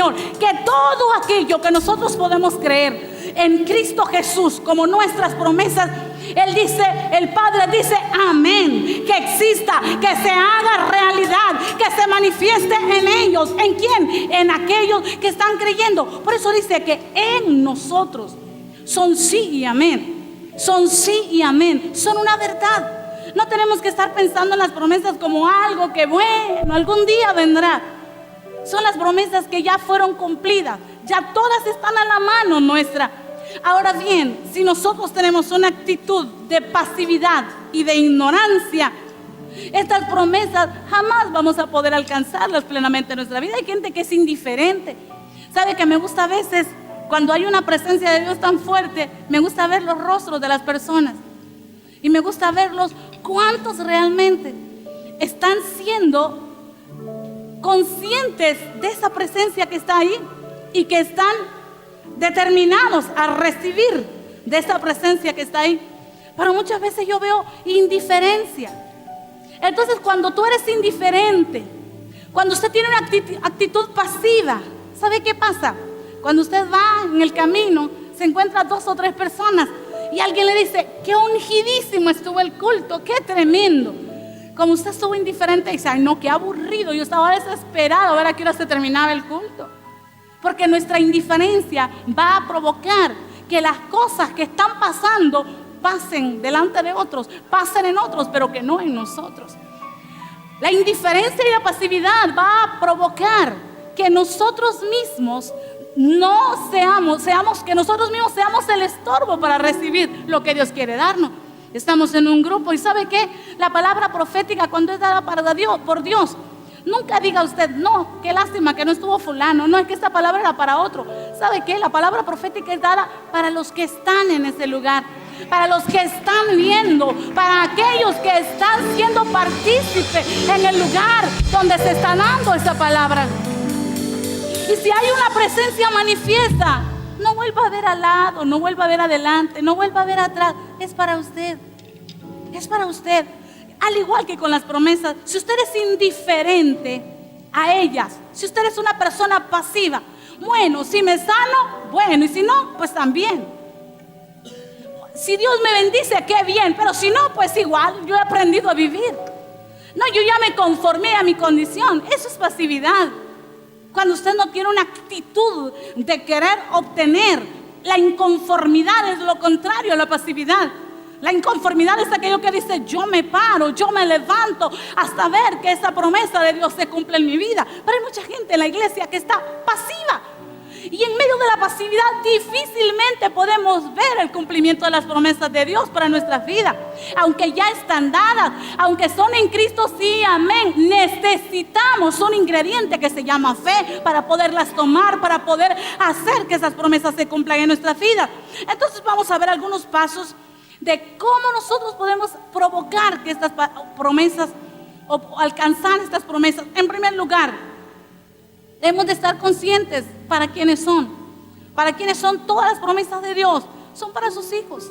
Señor, que todo aquello que nosotros podemos creer en Cristo Jesús como nuestras promesas, Él dice, el Padre dice amén, que exista, que se haga realidad, que se manifieste en ellos. ¿En quién? En aquellos que están creyendo. Por eso dice que en nosotros son sí y amén, son sí y amén, son una verdad. No tenemos que estar pensando en las promesas como algo que bueno, algún día vendrá. Son las promesas que ya fueron cumplidas, ya todas están a la mano nuestra. Ahora bien, si nosotros tenemos una actitud de pasividad y de ignorancia, estas promesas jamás vamos a poder alcanzarlas plenamente en nuestra vida. Hay gente que es indiferente. ¿Sabe que me gusta a veces, cuando hay una presencia de Dios tan fuerte, me gusta ver los rostros de las personas? Y me gusta verlos, cuántos realmente están siendo conscientes de esa presencia que está ahí y que están determinados a recibir de esa presencia que está ahí. Pero muchas veces yo veo indiferencia. Entonces, cuando tú eres indiferente, cuando usted tiene una actitud pasiva, ¿sabe qué pasa? Cuando usted va en el camino, se encuentra 2 o 3 personas y alguien le dice, qué ungidísimo estuvo el culto, qué tremendo. Como usted estuvo indiferente y dice, ay no, qué aburrido, yo estaba desesperado a ver a qué hora se terminaba el culto. Porque nuestra indiferencia va a provocar que las cosas que están pasando pasen delante de otros, pasen en otros, pero que no en nosotros. La indiferencia y la pasividad va a provocar que nosotros mismos no seamos que nosotros mismos seamos el estorbo para recibir lo que Dios quiere darnos. Estamos en un grupo y ¿sabe qué? La palabra profética, cuando es dada por Dios, nunca diga usted, no, qué lástima que no estuvo fulano, no, es que esta palabra era para otro. ¿Sabe qué? La palabra profética es dada para los que están en ese lugar, para los que están viendo, para aquellos que están siendo partícipes en el lugar donde se está dando esa palabra. Y si hay una presencia manifiesta, no vuelva a ver al lado, no vuelva a ver adelante, no vuelva a ver atrás. Es para usted, es para usted. Al igual que con las promesas, si usted es indiferente a ellas, si usted es una persona pasiva, bueno, si me sano, bueno, y si no, pues también. Si Dios me bendice, qué bien, pero si no, pues igual, yo he aprendido a vivir. No, yo ya me conformé a mi condición. Eso es pasividad. Cuando usted no tiene una actitud de querer obtener, la inconformidad es lo contrario a la pasividad. La inconformidad es aquello que dice, yo me paro, yo me levanto hasta ver que esa promesa de Dios se cumple en mi vida. Pero hay mucha gente en la iglesia que está pasiva. Y en medio de la pasividad difícilmente podemos ver el cumplimiento de las promesas de Dios para nuestras vidas. Aunque ya están dadas, aunque son en Cristo, sí, amén. Necesitamos un ingrediente que se llama fe para poderlas tomar, para poder hacer que esas promesas se cumplan en nuestras vidas. Entonces vamos a ver algunos pasos de cómo nosotros podemos provocar que estas promesas o alcanzar estas promesas. En primer lugar, debemos de estar conscientes para quiénes son. Para quiénes son todas las promesas de Dios. Son para sus hijos.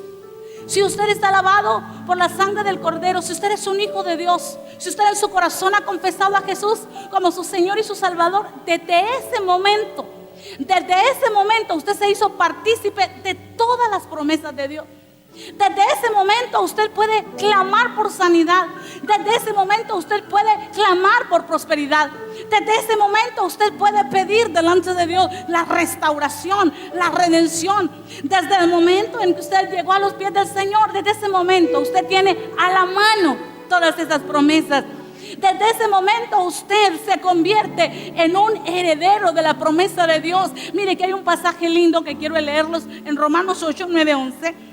Si usted está lavado por la sangre del Cordero, si usted es un hijo de Dios, si usted en su corazón ha confesado a Jesús como su Señor y su Salvador, desde ese momento usted se hizo partícipe de todas las promesas de Dios. Desde ese momento usted puede clamar por sanidad. Desde ese momento usted puede clamar por prosperidad. Desde ese momento usted puede pedir delante de Dios la restauración, la redención. Desde el momento en que usted llegó a los pies del Señor, desde ese momento usted tiene a la mano todas esas promesas. Desde ese momento usted se convierte en un heredero de la promesa de Dios. Mire que hay un pasaje lindo que quiero leerlos en Romanos 8, 9, 11.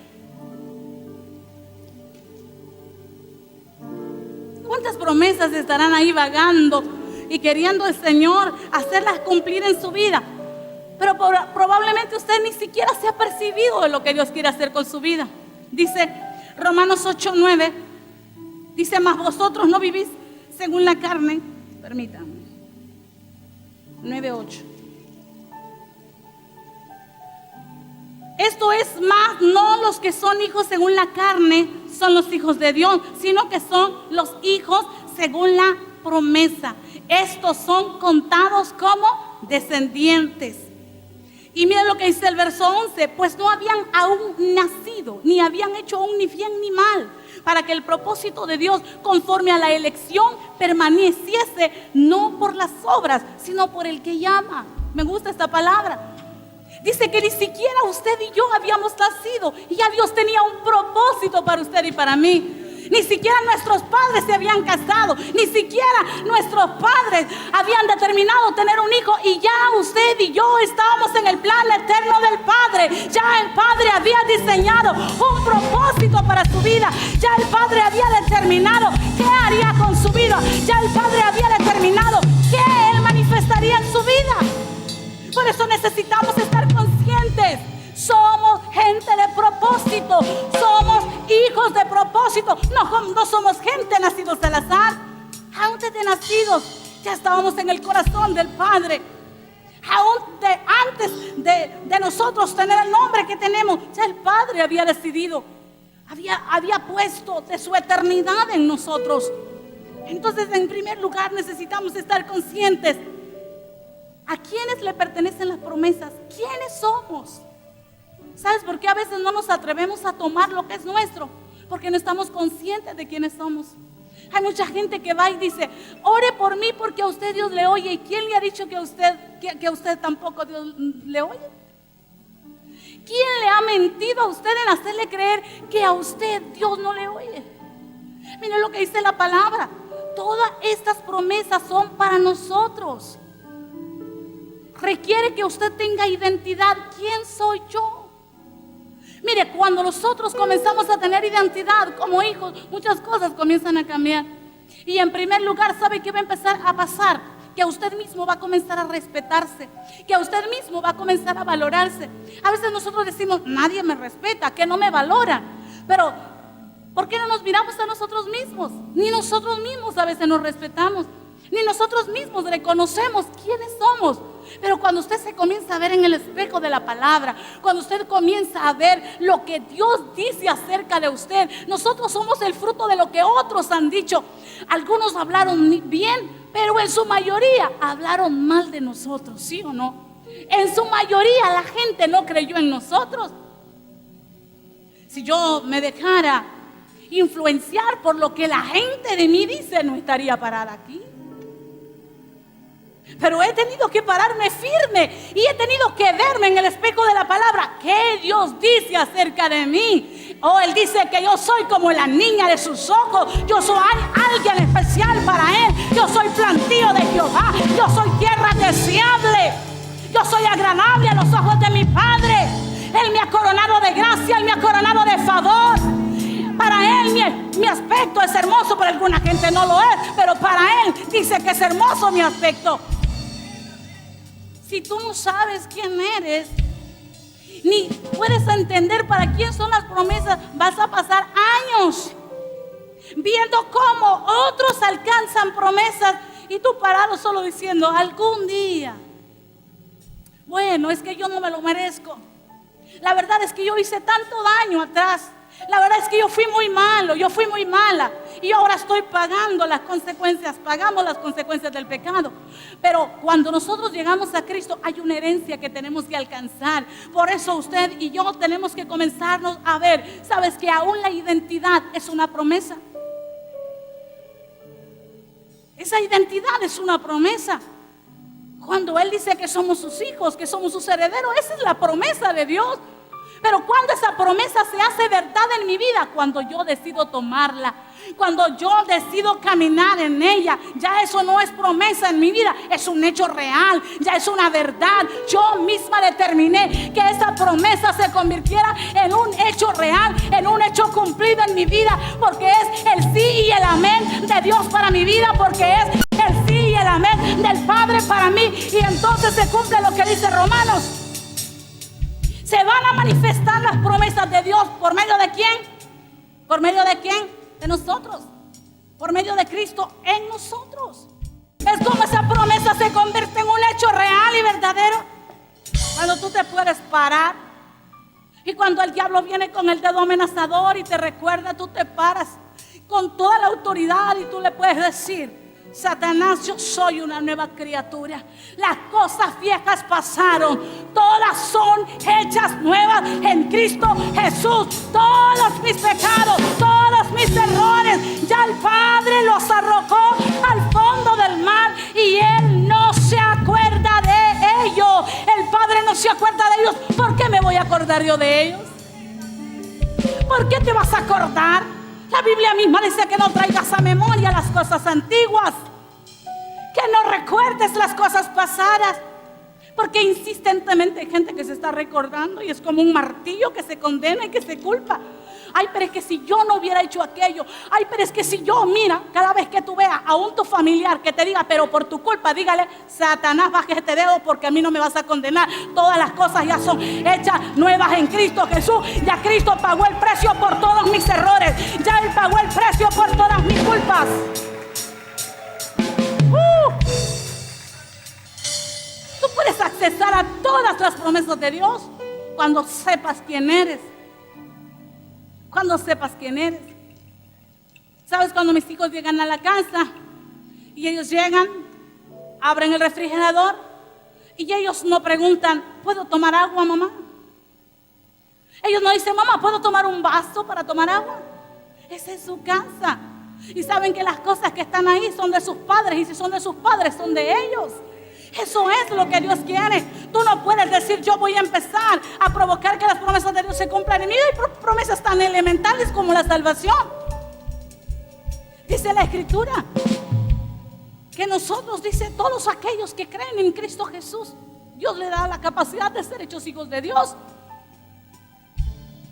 ¿Cuántas promesas estarán ahí vagando y queriendo el Señor hacerlas cumplir en su vida? Pero probablemente usted ni siquiera se ha percibido de lo que Dios quiere hacer con su vida. Dice Romanos 8, 9. Dice, mas vosotros no vivís según la carne. Permítanme. 9, 8. Esto es más, no los que son hijos según la carne son los hijos de Dios, sino que son los hijos según la promesa. Estos son contados como descendientes. Y miren lo que dice el verso 11: pues no habían aún nacido, ni habían hecho aún ni bien ni mal, para que el propósito de Dios conforme a la elección permaneciese no por las obras, sino por el que llama. Me gusta esta palabra. Dice que ni siquiera usted y yo habíamos nacido y ya Dios tenía un propósito para usted y para mí. Ni siquiera nuestros padres se habían casado, ni siquiera nuestros padres habían determinado tener un hijo, y ya usted y yo estábamos en el plan eterno del Padre. Ya el Padre había diseñado un propósito para su vida. Ya el Padre había determinado qué haría con su vida. Ya el Padre había determinado qué Él manifestaría en su vida. Por eso necesitamos estar conscientes. Somos gente de propósito, somos hijos de propósito. No somos gente nacidos al azar. Antes de nacidos ya estábamos en el corazón del Padre. Antes de nosotros tener el nombre que tenemos, ya el Padre había decidido, había puesto de su eternidad en nosotros. Entonces, en primer lugar, necesitamos estar conscientes. ¿A quiénes le pertenecen las promesas? ¿Quiénes somos? ¿Sabes por qué a veces no nos atrevemos a tomar lo que es nuestro? Porque no estamos conscientes de quiénes somos. Hay mucha gente que va y dice: ore por mí porque a usted Dios le oye. ¿Y quién le ha dicho que a usted tampoco Dios le oye? ¿Quién le ha mentido a usted en hacerle creer que a usted Dios no le oye? Miren lo que dice la palabra. Todas estas promesas son para nosotros. Requiere que usted tenga identidad. ¿Quién soy yo? Mire, cuando nosotros comenzamos a tener identidad como hijos, muchas cosas comienzan a cambiar. Y en primer lugar, ¿sabe qué va a empezar a pasar? Que a usted mismo va a comenzar a respetarse, que a usted mismo va a comenzar a valorarse. A veces nosotros decimos: nadie me respeta, que no me valora. Pero ¿por qué no nos miramos a nosotros mismos? Ni nosotros mismos a veces nos respetamos, ni nosotros mismos reconocemos quiénes somos. Pero cuando usted se comienza a ver en el espejo de la palabra, cuando usted comienza a ver lo que Dios dice acerca de usted, nosotros somos el fruto de lo que otros han dicho. Algunos hablaron bien, pero en su mayoría hablaron mal de nosotros, ¿sí o no? En su mayoría la gente no creyó en nosotros. Si yo me dejara influenciar por lo que la gente de mí dice, no estaría parada aquí. Pero he tenido que pararme firme y he tenido que verme en el espejo de la palabra. ¿Qué Dios dice acerca de mí? Oh, Él dice que yo soy como la niña de sus ojos. Yo soy alguien especial para Él. Yo soy plantío de Jehová. Yo soy tierra deseable. Yo soy agradable a los ojos de mi Padre. Él me ha coronado de gracia. Él me ha coronado de favor. Para Él mi aspecto es hermoso. Para alguna gente no lo es, pero para Él dice que es hermoso mi aspecto. Si tú no sabes quién eres, ni puedes entender para quién son las promesas, vas a pasar años viendo cómo otros alcanzan promesas y tú parado solo diciendo: algún día. Bueno, es que yo no me lo merezco. La verdad es que yo hice tanto daño atrás. La verdad es que yo fui muy malo, yo fui muy mala y ahora estoy pagando las consecuencias, pagamos las consecuencias del pecado. Pero cuando nosotros llegamos a Cristo hay una herencia que tenemos que alcanzar. Por eso usted y yo tenemos que comenzarnos a ver, sabes que aún la identidad es una promesa. Esa identidad es una promesa. Cuando Él dice que somos sus hijos, que somos sus herederos, esa es la promesa de Dios. Pero cuando esa promesa se hace verdad en mi vida, cuando yo decido tomarla, cuando yo decido caminar en ella, ya eso no es promesa en mi vida, es un hecho real, ya es una verdad. Yo misma determiné que esa promesa se convirtiera en un hecho real, en un hecho cumplido en mi vida, porque es el sí y el amén de Dios para mi vida, porque es el sí y el amén del Padre para mí. Y entonces se cumple lo que dice Romanos. Se van a manifestar las promesas de Dios. ¿Por medio de quién? ¿Por medio de quién? De nosotros. Por medio de Cristo en nosotros. Es como esa promesa se convierte en un hecho real y verdadero. Cuando tú te puedes parar y cuando el diablo viene con el dedo amenazador y te recuerda, tú te paras con toda la autoridad y tú le puedes decir: Satanás, yo soy una nueva criatura. Las cosas viejas pasaron, todas son hechas nuevas en Cristo Jesús. Todos mis pecados, todos mis errores, ya el Padre los arrojó al fondo del mar y Él no se acuerda de ellos. El Padre no se acuerda de ellos. ¿Por qué me voy a acordar yo de ellos? ¿Por qué te vas a acordar? La Biblia misma dice que no traigas a memoria las cosas antiguas, que no recuerdes las cosas pasadas, porque insistentemente hay gente que se está recordando y es como un martillo que se condena y que se culpa. Ay, pero es que si yo no hubiera hecho aquello. Ay, pero es que si yo, mira, cada vez que tú veas a un tu familiar que te diga, pero por tu culpa, dígale, Satanás, baje este dedo porque a mí no me vas a condenar. Todas las cosas ya son hechas nuevas en Cristo Jesús. Ya Cristo pagó el precio por todos mis errores. Ya Él pagó el precio por todas mis culpas. Tú puedes accesar a todas las promesas de Dios cuando sepas quién eres. Cuando sepas quién eres. ¿Sabes? Cuando mis hijos llegan a la casa y ellos llegan, abren el refrigerador y ellos no preguntan, ¿puedo tomar agua, mamá? Ellos no dicen, mamá, ¿puedo tomar un vaso para tomar agua? Esa es su casa. Y saben que las cosas que están ahí son de sus padres, y si son de sus padres, son de ellos. Eso es lo que Dios quiere. Tú no puedes decir, yo voy a empezar a provocar que las promesas de Dios se cumplan en mí. Hay promesas tan elementales como la salvación. Dice la Escritura que nosotros, dice, todos aquellos que creen en Cristo Jesús, Dios le da la capacidad de ser hechos hijos de Dios.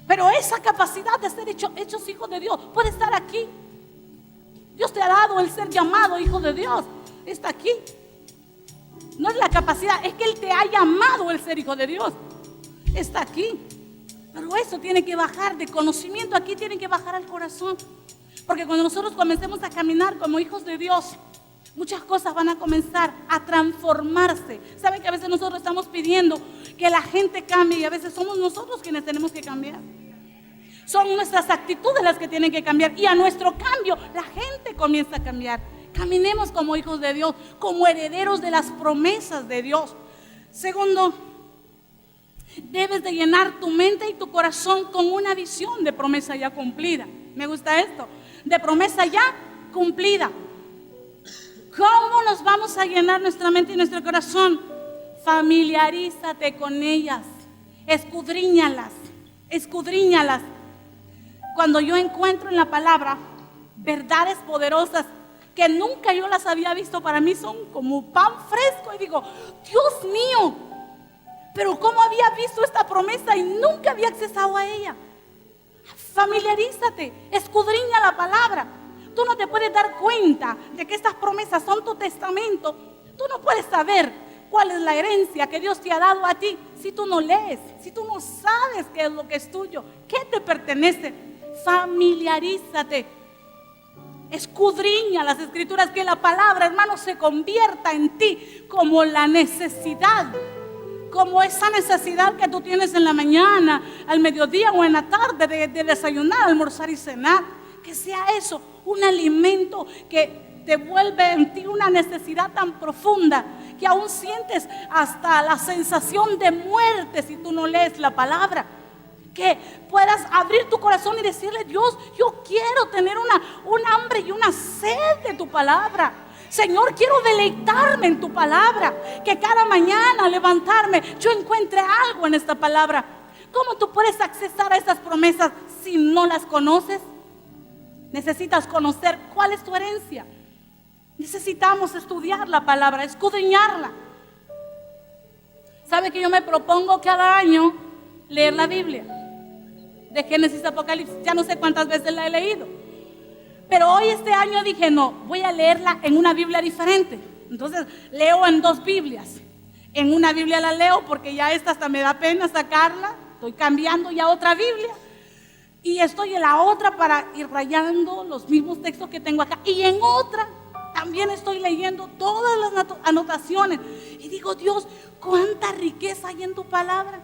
Pero esa capacidad de ser hechos hijos de Dios puede estar aquí. Dios te ha dado el ser llamado hijo de Dios. Está aquí. No es la capacidad, es que Él te ha llamado el ser hijo de Dios. Está aquí. Pero eso tiene que bajar de conocimiento. Aquí tiene que bajar al corazón. Porque cuando nosotros comencemos a caminar como hijos de Dios, muchas cosas van a comenzar a transformarse. ¿Saben que a veces nosotros estamos pidiendo que la gente cambie y a veces somos nosotros quienes tenemos que cambiar? Son nuestras actitudes las que tienen que cambiar y a nuestro cambio la gente comienza a cambiar. Caminemos como hijos de Dios, como herederos de las promesas de Dios. Segundo, debes de llenar tu mente y tu corazón con una visión de promesa ya cumplida. Me gusta esto, de promesa ya cumplida. ¿Cómo nos vamos a llenar nuestra mente y nuestro corazón? Familiarízate con ellas, escudriñalas, escudriñalas. Cuando yo encuentro en la palabra verdades poderosas que nunca yo las había visto, para mí son como pan fresco y digo, Dios mío, pero ¿cómo había visto esta promesa y nunca había accesado a ella? Familiarízate, escudriña la palabra. Tú no te puedes dar cuenta de que estas promesas son tu testamento. Tú no puedes saber cuál es la herencia que Dios te ha dado a ti si tú no lees, si tú no sabes qué es lo que es tuyo, qué te pertenece. Familiarízate. Escudriña las escrituras, que la palabra, hermano, se convierta en ti como la necesidad, como esa necesidad que tú tienes en la mañana, al mediodía o en la tarde de desayunar, almorzar y cenar. Que sea eso, un alimento que te vuelve en ti una necesidad tan profunda que aún sientes hasta la sensación de muerte si tú no lees la palabra. Que puedas abrir tu corazón y decirle, Dios, yo quiero tener un hambre y una sed de tu palabra. Señor, quiero deleitarme en tu palabra. Que cada mañana al levantarme yo encuentre algo en esta palabra. ¿Cómo tú puedes accesar a estas promesas si no las conoces? Necesitas conocer cuál es tu herencia. Necesitamos estudiar la palabra, escudriñarla. ¿Sabe que yo me propongo cada año leer la Biblia? De Génesis a Apocalipsis, ya no sé cuántas veces la he leído. Pero hoy este año dije, no, voy a leerla en una Biblia diferente. Entonces leo en 2 Biblias. En una Biblia la leo porque ya esta hasta me da pena sacarla. Estoy cambiando ya otra Biblia. Y estoy en la otra para ir rayando los mismos textos que tengo acá. Y en otra también estoy leyendo todas las anotaciones. Y digo, Dios, cuánta riqueza hay en tu palabra.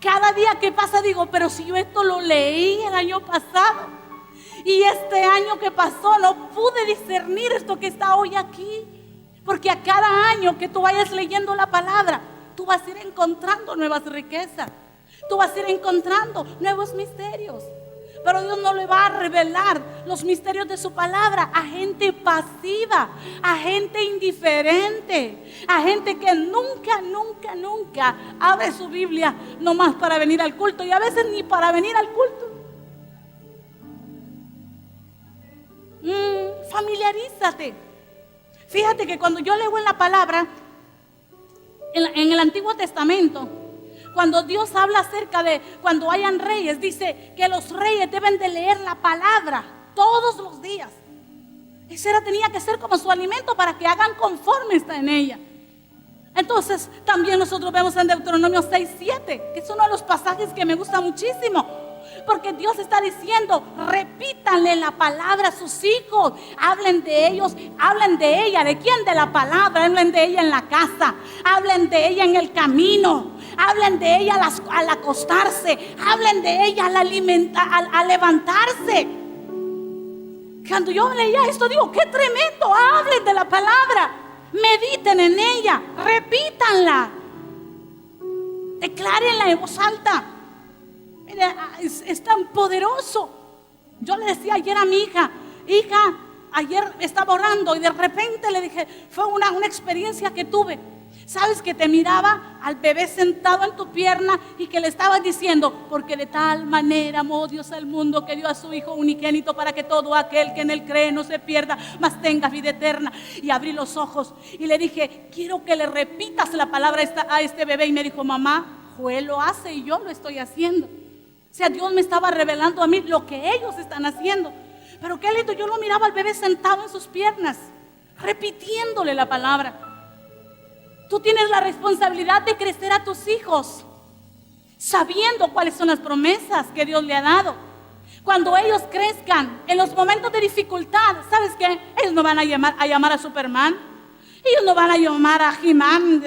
Cada día que pasa digo, pero si yo esto lo leí el año pasado. Y este año que pasó no pude discernir esto que está hoy aquí. Porque a cada año que tú vayas leyendo la palabra, tú vas a ir encontrando nuevas riquezas. Tú vas a ir encontrando nuevos misterios. Pero Dios no le va a revelar los misterios de su palabra a gente pasiva, a gente indiferente, a gente que nunca abre su Biblia nomás para venir al culto, y a veces ni para venir al culto. Familiarízate. Fíjate que cuando yo leo en la palabra, en el Antiguo Testamento, cuando Dios habla acerca de cuando hayan reyes, dice que los reyes deben de leer la palabra todos los días. Tenía que ser como su alimento para que hagan conforme está en ella. Entonces también nosotros vemos en Deuteronomio 6:7, que es uno de los pasajes que me gusta muchísimo, porque Dios está diciendo: repítanle la palabra a sus hijos, hablen de ellos, hablen de ella. ¿De quién? De la palabra. Hablen de ella en la casa, hablen de ella en el camino, hablen de ella al acostarse, hablen de ella al levantarse. Cuando yo leía esto, digo: qué tremendo. Hablen de la palabra, mediten en ella, repítanla, declárenla en voz alta. Mira, es tan poderoso. Yo le decía ayer a mi hija, ayer estaba orando y de repente le dije, fue una experiencia que tuve. Sabes que te miraba al bebé sentado en tu pierna y que le estabas diciendo: porque de tal manera amó Dios al mundo que dio a su Hijo unigénito para que todo aquel que en él cree no se pierda, mas tenga vida eterna. Y abrí los ojos y le dije: quiero que le repitas la palabra a este bebé. Y me dijo: mamá, Joel lo hace y yo lo estoy haciendo. O sea, Dios me estaba revelando a mí lo que ellos están haciendo. Pero qué lindo, yo lo miraba al bebé sentado en sus piernas, repitiéndole la palabra. Tú tienes la responsabilidad de crecer a tus hijos sabiendo cuáles son las promesas que Dios le ha dado. Cuando ellos crezcan en los momentos de dificultad, ¿sabes qué? Ellos no van a llamar a Superman. Ellos no van a llamar a He-Man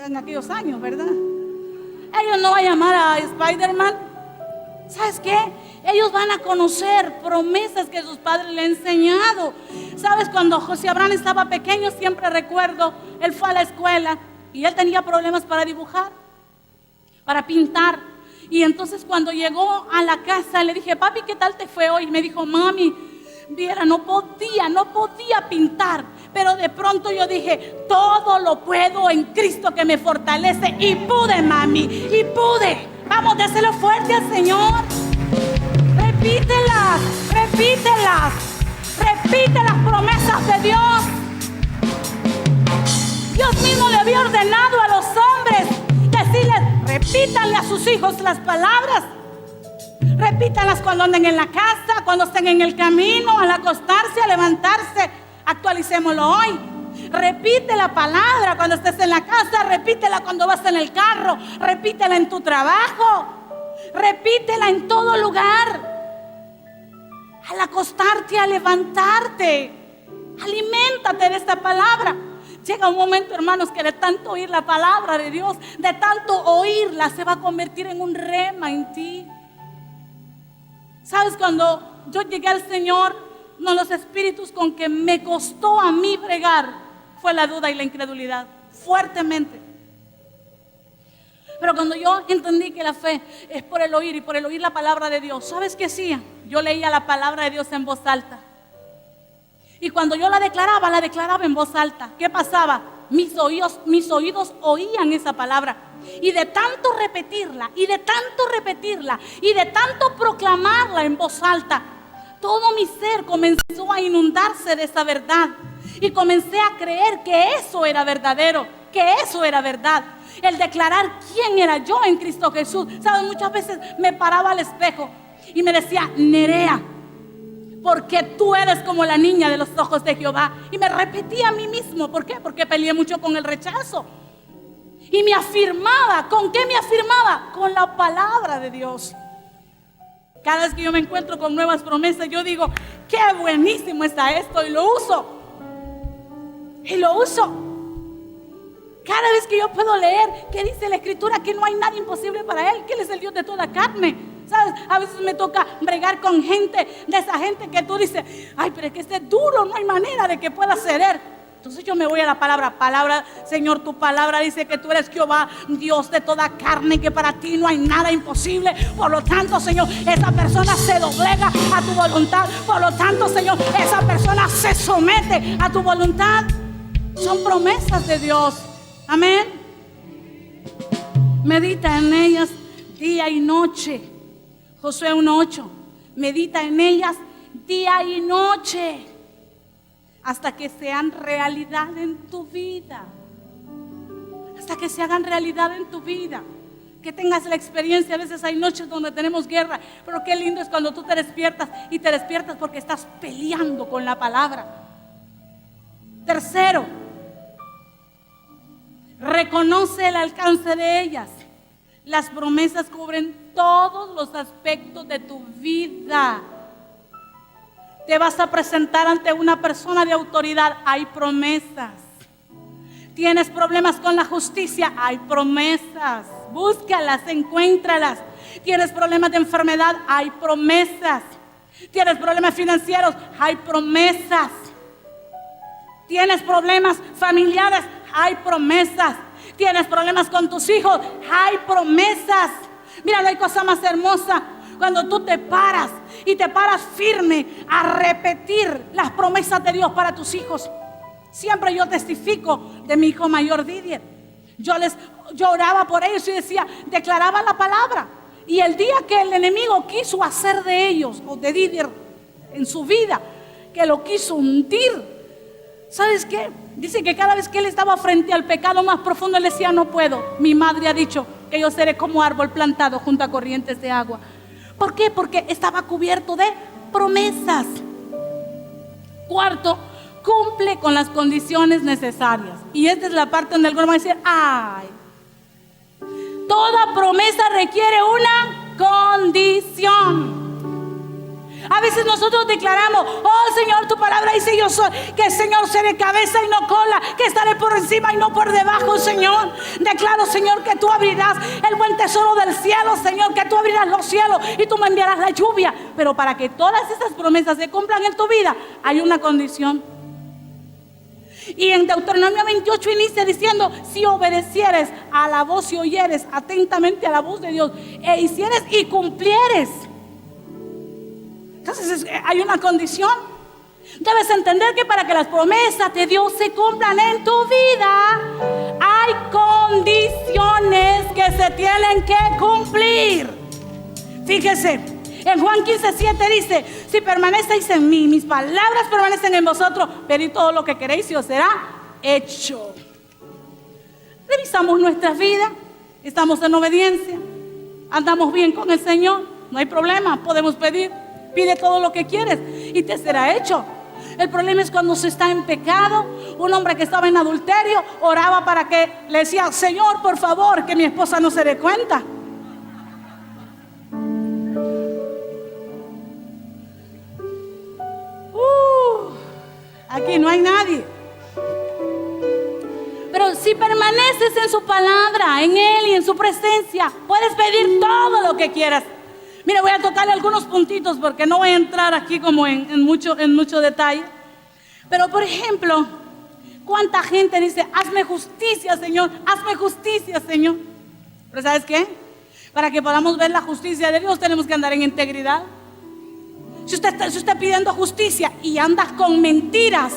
en aquellos años, ¿verdad? Ellos no van a llamar a Spider-Man. ¿Sabes qué? Ellos van a conocer promesas que sus padres le han enseñado. ¿Sabes? Cuando José Abraham estaba pequeño, siempre recuerdo, él fue a la escuela y él tenía problemas para dibujar, para pintar. Y entonces cuando llegó a la casa le dije: papi, ¿qué tal te fue hoy? Y me dijo: mami, viera, no podía pintar. Pero de pronto yo dije: todo lo puedo en Cristo que me fortalece. Y pude, mami, y pude. Vamos, déselo fuerte al Señor. Repítelas, repite las promesas de Dios. Dios mismo le había ordenado a los hombres decirles: repítanle a sus hijos las palabras. Repítanlas cuando anden en la casa, cuando estén en el camino, al acostarse, al levantarse. Actualicémoslo hoy. Repite la palabra cuando estés en la casa, repítela cuando vas en el carro, repítela en tu trabajo, repítela en todo lugar. Al acostarte, al levantarte, aliméntate de esta palabra. Llega un momento, hermanos, que de tanto oír la palabra de Dios, de tanto oírla, se va a convertir en un rema en ti. ¿Sabes? Cuando yo llegué al Señor, uno de los espíritus con que me costó a mí bregar fue la duda y la incredulidad, fuertemente. Pero cuando yo entendí que la fe es por el oír y por el oír la palabra de Dios, ¿sabes qué hacía? Yo leía la palabra de Dios en voz alta. Y cuando yo la declaraba en voz alta. ¿Qué pasaba? Mis oídos oían esa palabra. Y de tanto repetirla, y de tanto proclamarla en voz alta, todo mi ser comenzó a inundarse de esa verdad. Y comencé a creer que eso era verdadero, que eso era verdad. El declarar quién era yo en Cristo Jesús. ¿Sabes? Muchas veces me paraba al espejo y me decía: Nerea, porque tú eres como la niña de los ojos de Jehová. Y me repetía a mí mismo. ¿Por qué? Porque peleé mucho con el rechazo. Y me afirmaba. ¿Con qué me afirmaba? Con la palabra de Dios. Cada vez que yo me encuentro con nuevas promesas, yo digo: qué buenísimo está esto, y lo uso. Cada vez que yo puedo leer, ¿qué dice la Escritura? Que no hay nada imposible para Él, que Él es el Dios de toda carne. ¿Sabes? A veces me toca bregar con gente, de esa gente que tú dices, ay, pero es que este es duro, no hay manera de que pueda ceder. Entonces yo me voy a la palabra, Señor, tu palabra dice que tú eres Jehová, Dios de toda carne, que para ti no hay nada imposible. Por lo tanto, Señor, esa persona se doblega a tu voluntad. Por lo tanto, Señor, esa persona se somete a tu voluntad. Son promesas de Dios. Amén. Medita en ellas día y noche. Josué 1:8. Medita en ellas día y noche, hasta que sean realidad en tu vida. Hasta que se hagan realidad en tu vida. Que tengas la experiencia. A veces hay noches donde tenemos guerra, pero qué lindo es cuando tú te despiertas, y te despiertas porque estás peleando con la palabra. Tercero, reconoce el alcance de ellas. Las promesas cubren todos los aspectos de tu vida. Te vas a presentar ante una persona de autoridad, hay promesas. Tienes problemas con la justicia, hay promesas. Búscalas, encuéntralas. Tienes problemas de enfermedad, hay promesas. Tienes problemas financieros, hay promesas. Tienes problemas familiares, hay promesas. Tienes problemas con tus hijos, hay promesas. Mira, no hay cosa más hermosa cuando tú te paras y te paras firme a repetir las promesas de Dios para tus hijos. Siempre yo testifico de mi hijo mayor Didier. Yo oraba por ellos y decía, declaraba la palabra. Y el día que el enemigo quiso hacer de ellos, o de Didier en su vida, que lo quiso hundir, ¿sabes qué? Dice que cada vez que él estaba frente al pecado más profundo, él decía, no puedo. Mi madre ha dicho que yo seré como árbol plantado junto a corrientes de agua. ¿Por qué? Porque estaba cubierto de promesas. Cuarto, cumple con las condiciones necesarias. Y esta es la parte donde algunos van a decir, ay, toda promesa requiere una condición. A veces nosotros declaramos, oh Señor, tu palabra dice yo soy, que el Señor seré cabeza y no cola, que estaré por encima y no por debajo, Señor. Declaro, Señor, que tú abrirás el buen tesoro del cielo, Señor, que tú abrirás los cielos y tú me enviarás la lluvia. Pero para que todas esas promesas se cumplan en tu vida, hay una condición. Y en Deuteronomio 28 inicia diciendo, si obedecieres a la voz y oyeres atentamente a la voz de Dios, e hicieres y cumplieres. Entonces hay una condición. Debes entender que para que las promesas de Dios se cumplan en tu vida, hay condiciones que se tienen que cumplir. Fíjese, en Juan 15:7 dice, si permanecéis en mí, mis palabras permanecen en vosotros, pedid todo lo que queréis y os será hecho. Revisamos nuestras vidas, estamos en obediencia, andamos bien con el Señor, no hay problema, podemos pedir. Pide todo lo que quieres y te será hecho. El problema es cuando se está en pecado. Un hombre que estaba en adulterio oraba para que le decía, Señor, por favor, que mi esposa no se dé cuenta. Aquí no hay nadie. Pero si permaneces en su palabra, en Él y en su presencia, puedes pedir todo lo que quieras. Mira, voy a tocarle algunos puntitos porque no voy a entrar aquí como en mucho detalle. Pero por ejemplo, ¿cuánta gente dice, hazme justicia, Señor? Hazme justicia, Señor. Pero ¿sabes qué? Para que podamos ver la justicia de Dios tenemos que andar en integridad. Si usted está pidiendo justicia y andas con mentiras,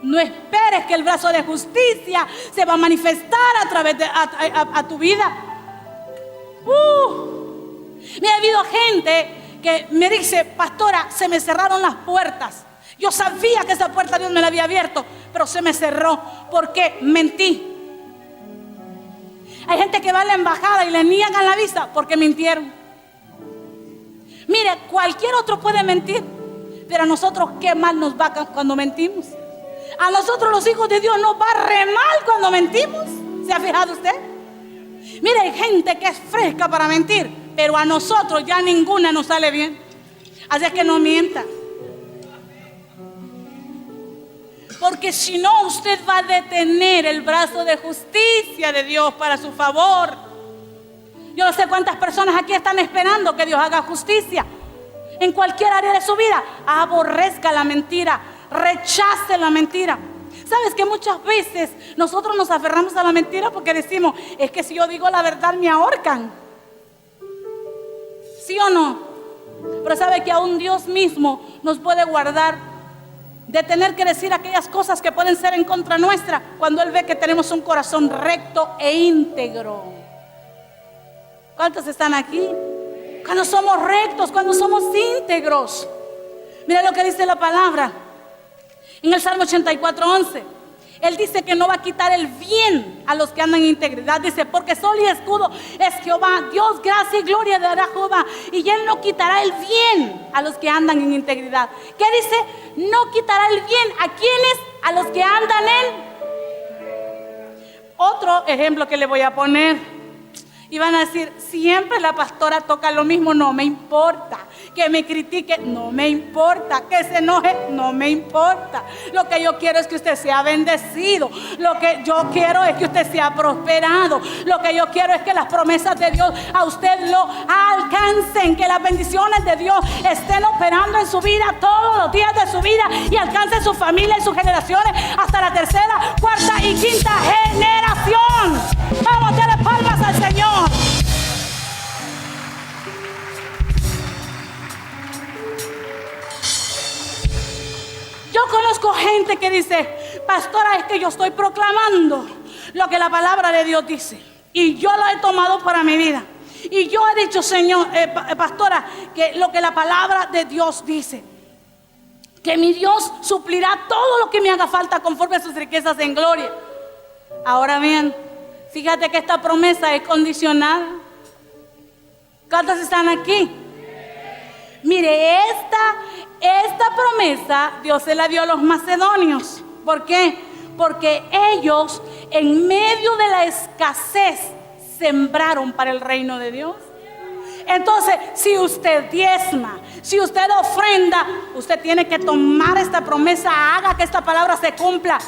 no esperes que el brazo de justicia se va a manifestar a través de tu vida. Me ha habido gente que me dice, pastora, se me cerraron las puertas. Yo sabía que esa puerta Dios me la había abierto, pero se me cerró porque mentí. Hay gente que va a la embajada y le niegan la visa porque mintieron. Mire, cualquier otro puede mentir, pero a nosotros qué mal nos va cuando mentimos. A nosotros los hijos de Dios nos va re mal cuando mentimos. ¿Se ha fijado usted? Mire, hay gente que es fresca para mentir, pero a nosotros ya ninguna nos sale bien. Así es que no mienta. Porque si no, usted va a detener el brazo de justicia de Dios para su favor. Yo no sé cuántas personas aquí están esperando que Dios haga justicia en cualquier área de su vida. Aborrezca la mentira, rechace la mentira. ¿Sabes que muchas veces nosotros nos aferramos a la mentira porque decimos, es que si yo digo la verdad me ahorcan? ¿Sí o no? Pero sabe que aún Dios mismo nos puede guardar de tener que decir aquellas cosas que pueden ser en contra nuestra cuando Él ve que tenemos un corazón recto e íntegro. ¿Cuántos están aquí? Cuando somos rectos, cuando somos íntegros. Mira lo que dice la palabra en el Salmo 84:11. Él dice que no va a quitar el bien a los que andan en integridad. Dice, porque sol y escudo es Jehová. Dios, gracia y gloria dará Jehová. Y Él no quitará el bien a los que andan en integridad. ¿Qué dice? No quitará el bien. ¿A quiénes? A los que andan en... Otro ejemplo que le voy a poner. Y van a decir, siempre la pastora toca lo mismo. No me importa. Que me critique, no me importa. Que se enoje, no me importa. Lo que yo quiero es que usted sea bendecido. Lo que yo quiero es que usted sea prosperado. Lo que yo quiero es que las promesas de Dios a usted lo alcancen. Que las bendiciones de Dios estén operando en su vida todos los días de su vida y alcancen su familia y sus generaciones hasta la tercera, cuarta y quinta generación. Vamos a darle palmas al Señor. Yo conozco gente que dice, pastora, es que yo estoy proclamando lo que la palabra de Dios dice y yo lo he tomado para mi vida. Y yo he dicho, Señor, pastora, que lo que la palabra de Dios dice, que mi Dios suplirá todo lo que me haga falta conforme a sus riquezas en gloria. Ahora bien, fíjate que esta promesa es condicional. ¿Cuántos están aquí? Mire, esta promesa Dios se la dio a los macedonios. ¿Por qué? Porque ellos en medio de la escasez sembraron para el reino de Dios. Entonces, si usted diezma, si usted ofrenda, usted tiene que tomar esta promesa, haga que esta palabra se cumpla.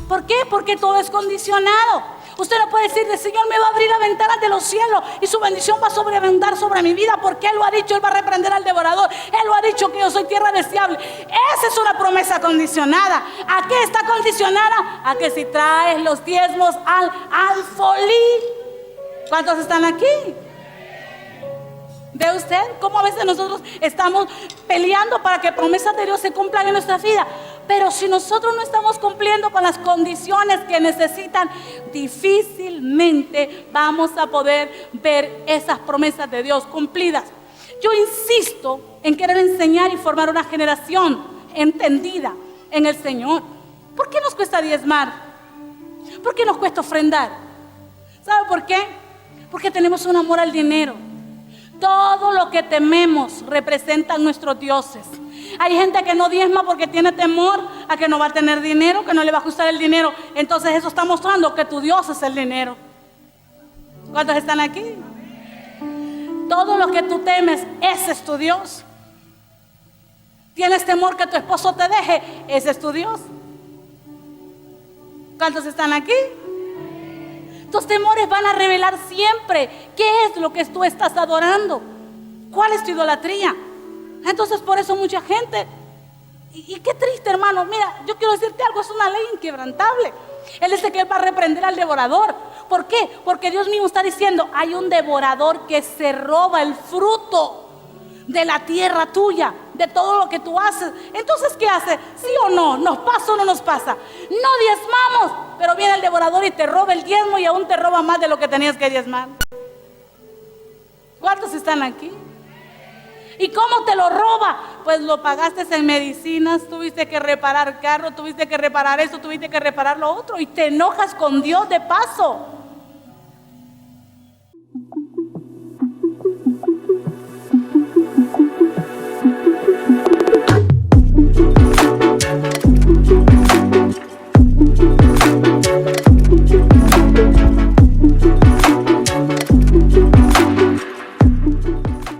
¿Por qué? Porque todo es condicionado. Usted no puede decir, el Señor me va a abrir las ventanas de los cielos y su bendición va a sobreabundar sobre mi vida, porque Él lo ha dicho. Él va a reprender al devorador. Él lo ha dicho, que yo soy tierra deseable. Esa es una promesa condicionada. ¿A qué está condicionada? A que si traes los diezmos al alfolí. ¿Cuántos están aquí? ¿Ve usted cómo a veces nosotros estamos peleando para que promesas de Dios se cumplan en nuestra vida? Pero si nosotros no estamos cumpliendo con las condiciones que necesitan, difícilmente vamos a poder ver esas promesas de Dios cumplidas. Yo insisto en querer enseñar y formar una generación entendida en el Señor. ¿Por qué nos cuesta diezmar? ¿Por qué nos cuesta ofrendar? ¿Sabe por qué? Porque tenemos un amor al dinero. Todo lo que tememos representan nuestros dioses. Hay gente que no diezma porque tiene temor a que no va a tener dinero, que no le va a gustar el dinero. Entonces eso está mostrando que tu Dios es el dinero. ¿Cuántos están aquí? Todo lo que tú temes, ese es tu Dios. ¿Tienes temor que tu esposo te deje? Ese es tu Dios. ¿Cuántos están aquí? Tus temores van a revelar siempre qué es lo que tú estás adorando, cuál es tu idolatría. Entonces por eso mucha gente, y qué triste, hermano. Mira, yo quiero decirte algo, es una ley inquebrantable. Él dice que Él va a reprender al devorador. ¿Por qué? Porque Dios mismo está diciendo, hay un devorador que se roba el fruto de la tierra tuya, de todo lo que tú haces. Entonces, ¿qué hace? ¿Sí o no? ¿Nos pasa o no nos pasa? No diezmamos, pero viene el devorador y te roba el diezmo y aún te roba más de lo que tenías que diezmar. ¿Cuántos están aquí? ¿Y cómo te lo roba? Pues lo pagaste en medicinas, tuviste que reparar carro, tuviste que reparar esto, tuviste que reparar lo otro, y te enojas con Dios de paso.